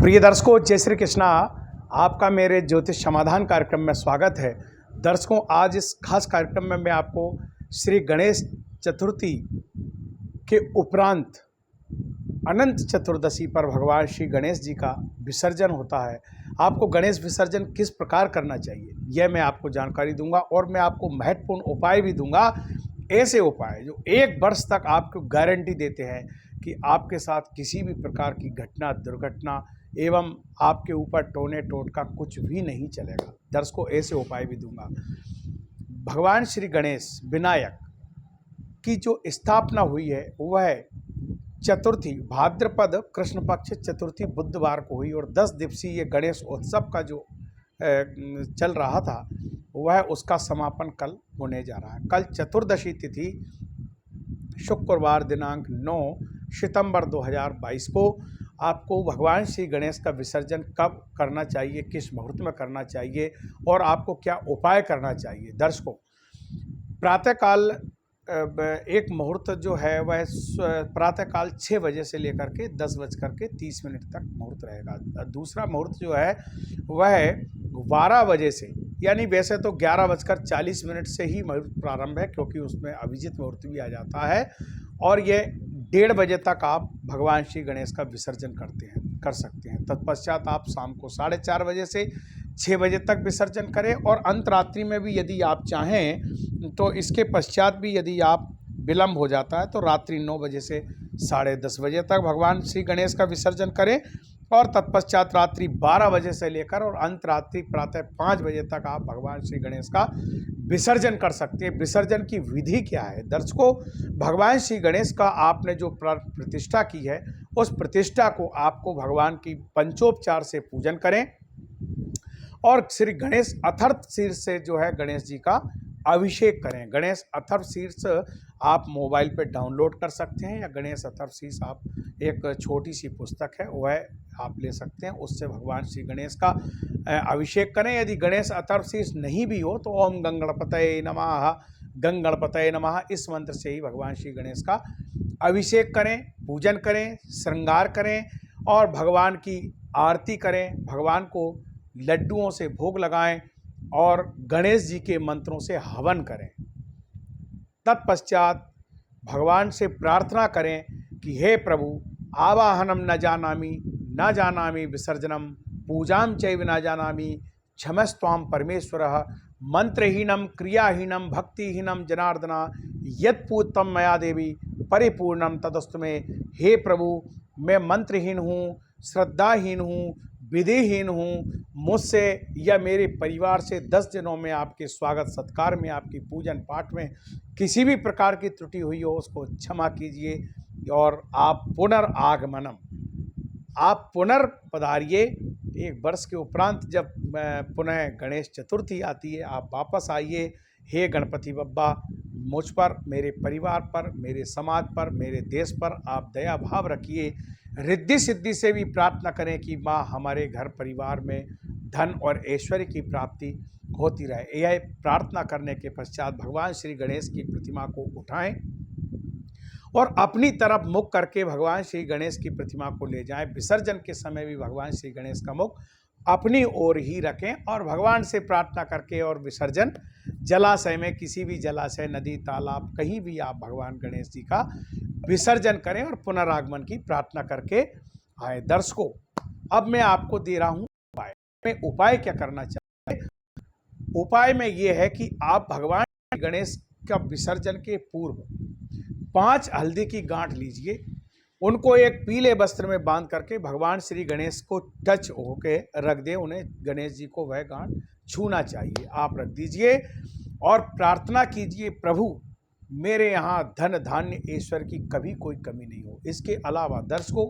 प्रिय दर्शकों, जय श्री कृष्णा। आपका मेरे ज्योतिष समाधान कार्यक्रम में स्वागत है। दर्शकों, आज इस खास कार्यक्रम में मैं आपको श्री गणेश चतुर्थी के उपरांत अनंत चतुर्दशी पर भगवान श्री गणेश जी का विसर्जन होता है। आपको गणेश विसर्जन किस प्रकार करना चाहिए, यह मैं आपको जानकारी दूंगा और मैं आपको महत्वपूर्ण उपाय भी दूंगा। ऐसे उपाय जो 1 वर्ष तक आपको गारंटी देते हैं कि आपके साथ किसी भी प्रकार की घटना, दुर्घटना एवं आपके ऊपर टोने टोटका कुछ भी नहीं चलेगा। दर्शकों, ऐसे उपाय भी दूंगा। भगवान श्री गणेश विनायक की जो स्थापना हुई है वह चतुर्थी भाद्रपद कृष्ण पक्ष चतुर्थी बुधवार को हुई और 10 दिवसीय गणेश उत्सव का जो चल रहा था वह उसका समापन कल होने जा रहा है। कल चतुर्दशी तिथि शुक्रवार दिनांक 9 सितंबर 2022 को आपको भगवान श्री गणेश का विसर्जन कब करना चाहिए, किस मुहूर्त में करना चाहिए और आपको क्या उपाय करना चाहिए। दर्शकों, प्रातःकाल एक मुहूर्त जो है वह प्रातःकाल 6 बजे से लेकर के 10:30 तक मुहूर्त रहेगा। दूसरा मुहूर्त जो है वह 12 बजे से, यानी वैसे तो 11:40 से ही मुहूर्त प्रारंभ है, क्योंकि उसमें अभिजीत मुहूर्त भी आ जाता है और ये 1:30 बजे तक आप भगवान श्री गणेश का विसर्जन कर सकते हैं। तत्पश्चात आप शाम को 4:30 बजे से 6 बजे तक विसर्जन करें और अंतरात्रि में भी यदि आप चाहें तो इसके पश्चात भी यदि आप विलम्ब हो जाता है तो रात्रि 9 बजे से 10:30 बजे तक भगवान श्री गणेश का विसर्जन करें और तत्पश्चात रात्रि 12 बजे से लेकर और अंत रात्रि प्रातः 5 बजे तक आप भगवान श्री गणेश का विसर्जन कर सकते हैं। विसर्जन की विधि क्या है? दर्शकों, भगवान श्री गणेश का आपने जो प्रतिष्ठा की है उस प्रतिष्ठा को आपको भगवान की पंचोपचार से पूजन करें और श्री गणेश अथर्व शीर्ष से जो है गणेश जी का अभिषेक करें। गणेश अथर्व शीर्ष आप मोबाइल पे डाउनलोड कर सकते हैं या गणेश अथर्व शीर्ष आप एक छोटी सी पुस्तक है वह आप ले सकते हैं, उससे भगवान श्री गणेश का अभिषेक करें। यदि गणेश अथर्व शीर्ष नहीं भी हो तो ओम गंगणपतये नमः, गंगणपतये नमः इस मंत्र से ही भगवान श्री गणेश का अभिषेक करें, पूजन करें, श्रृंगार करें और भगवान की आरती करें। भगवान को लड्डुओं से भोग लगाएं और गणेश जी के मंत्रों से हवन करें। तत्पश्चात भगवान से प्रार्थना करें कि हे प्रभु, आवाहनम न जानामि विसर्जनम, पूजाम चैव न जानामि, क्षमस्त्वाम परमेश्वरः, मंत्रहीनम क्रियाहीनम भक्तिहीनम जनार्दना, यत्पूतं मया देवी परिपूर्णम तदस्तु मे। हे प्रभु, मैं मंत्रहीन हूँ, श्रद्धाहीन हूँ, विधिहीन हूँ। मुझसे या मेरे परिवार से 10 दिनों में आपके स्वागत सत्कार में, आपकी पूजन पाठ में किसी भी प्रकार की त्रुटि हुई हो उसको क्षमा कीजिए और आप पुनर्आगमनम, आप पुनर्पधारिए। 1 वर्ष के उपरांत जब पुनः गणेश चतुर्थी आती है आप वापस आइए। हे गणपति बप्पा, मुझ पर, मेरे परिवार पर, मेरे समाज पर, मेरे देश पर आप दया भाव रखिए। रिद्धि सिद्धि से भी प्रार्थना करें कि माँ हमारे घर परिवार में धन और ऐश्वर्य की प्राप्ति होती रहे। यह प्रार्थना करने के पश्चात भगवान श्री गणेश की प्रतिमा को उठाएं और अपनी तरफ मुख करके भगवान श्री गणेश की प्रतिमा को ले जाएं। विसर्जन के समय भी भगवान श्री गणेश का मुख अपनी ओर ही रखें और भगवान से प्रार्थना करके और विसर्जन जलाशय में, किसी भी जलाशय, नदी, तालाब, कहीं भी आप भगवान गणेश जी का विसर्जन करें और पुनरागमन की प्रार्थना करके आए। दर्शकों, अब मैं आपको दे रहा हूँ उपाय। में उपाय क्या करना चाहिए? उपाय में ये है कि आप भगवान गणेश का विसर्जन के पूर्व 5 हल्दी की गांठ लीजिए, उनको एक पीले वस्त्र में बांध करके भगवान श्री गणेश को टच होके रख दें। उन्हें, गणेश जी को वह गांठ छूना चाहिए, आप रख दीजिए और प्रार्थना कीजिए, प्रभु मेरे यहाँ धन धान्य ऐश्वर्य की कभी कोई कमी नहीं हो। इसके अलावा दर्शकों,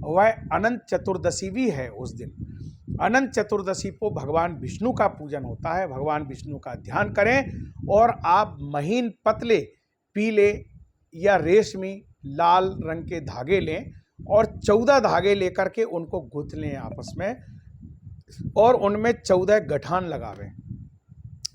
वह अनंत चतुर्दशी भी है। उस दिन अनंत चतुर्दशी को भगवान विष्णु का पूजन होता है। भगवान विष्णु का ध्यान करें और आप महीन पतले पीले या रेशमी लाल रंग के धागे लें और 14 धागे लेकर के उनको गुंथ लें आपस में और उनमें 14 गठान लगावें।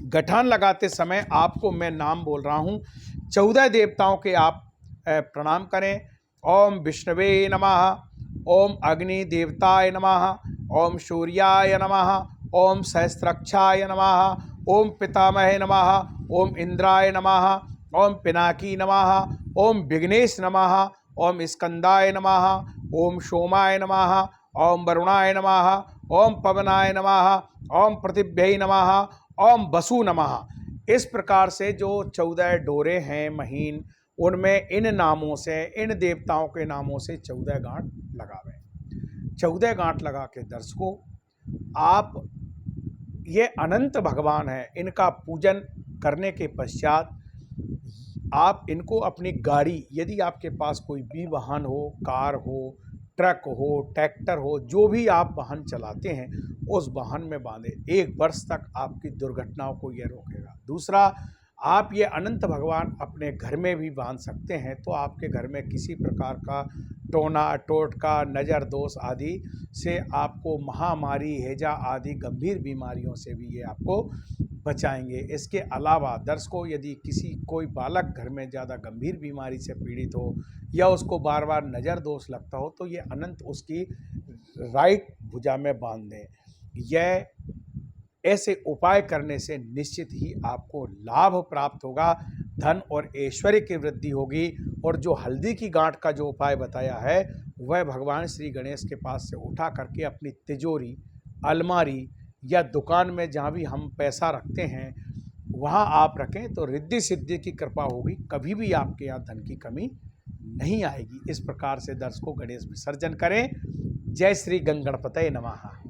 गठान लगाते समय आपको मैं नाम बोल रहा हूँ, 14 देवताओं के आप प्रणाम करें। ओम विष्णवे नमः, ओम अग्नि देवताय नमः, ओम सूर्याय नमः, ओम सहस्त्रक्षाय नमः, ओम पितामहे नमः, ओम इंद्राय नमः, ओम पिनाकी नमः, ओम विघ्नेश नमः, ओम स्कंदाय नमः, ओम सोमाय नमः, ओम वरुणाय नमः, ओम पवनाय नमः, ओम पृथिव्यै नमः, ओम वसु नमः। इस प्रकार से जो 14 डोरे हैं महीन, उनमें इन नामों से, इन देवताओं के नामों से 14 गांठ लगावें। 14 गांठ लगा के दर्शकों, आप ये अनंत भगवान है, इनका पूजन करने के पश्चात आप इनको अपनी गाड़ी, यदि आपके पास कोई भी वाहन हो, कार हो, ट्रक हो, ट्रैक्टर हो, जो भी आप वाहन चलाते हैं, उस वाहन में बांधें। 1 वर्ष तक आपकी दुर्घटनाओं को यह रोकेगा। दूसरा, आप ये अनंत भगवान अपने घर में भी बांध सकते हैं, तो आपके घर में किसी प्रकार का टोना टोटका, नज़र दोष आदि से आपको महामारी, हैजा आदि गंभीर बीमारियों से भी ये आपको बचाएंगे। इसके अलावा दर्शकों, यदि कोई बालक घर में ज़्यादा गंभीर बीमारी से पीड़ित हो या उसको बार बार नज़र दोष लगता हो, तो ये अनंत उसकी राइट भुजा में बांध दें। यह ऐसे उपाय करने से निश्चित ही आपको लाभ प्राप्त होगा, धन और ऐश्वर्य की वृद्धि होगी। और जो हल्दी की गांठ का जो उपाय बताया है, वह भगवान श्री गणेश के पास से उठा करके अपनी तिजोरी, अलमारी या दुकान में जहाँ भी हम पैसा रखते हैं, वहाँ आप रखें तो रिद्धि सिद्धि की कृपा होगी, कभी भी आपके यहाँ धन की कमी नहीं आएगी। इस प्रकार से दर्शकों गणेश विसर्जन करें। जय श्री गंगणपतये नमः।